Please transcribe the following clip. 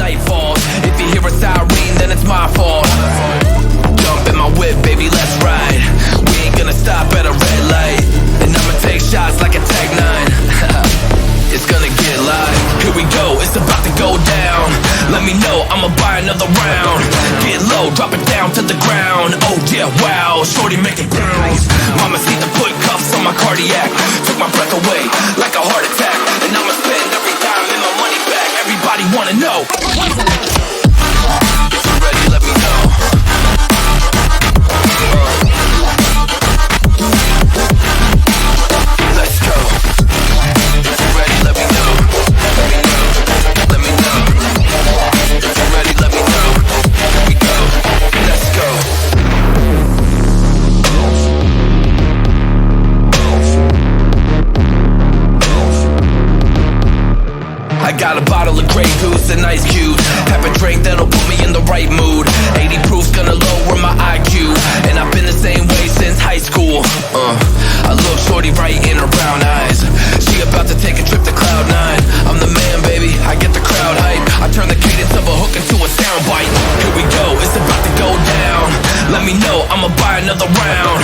night falls. If you hear a siren, then it's my fault. Jump in my whip, baby, let's ride. We ain't gonna stop at a red light. And I'ma take shots like a Tag 9. It's gonna get live. Here we go, it's about to go down. Let me know, I'ma buy another round. Get low, drop it down to the ground. Oh yeah, wow, shorty make it bounce. Mama see the put cuffs on my cardiac. Took my breath away like a heart attack. And I'ma spend every dime and my money back. Everybody wanna know. If you're ready, let me know. Let's go. If you're ready, let me know. Let me know. Let me know. If you're ready, let me know. Here we go. Let's go. I got a bottle of Grey Goose and ice cubes. Have a drink that'll put me in the right mood. 80 proof's gonna lower my IQ. And I've been the same way since high school. I look shorty right in her brown eyes. She about to take a trip to Cloud 9. I'm the man, baby, I get the crowd hype. I turn the cadence of a hook into a soundbite. Here we go, it's about to go down. Let me know, I'ma buy another round.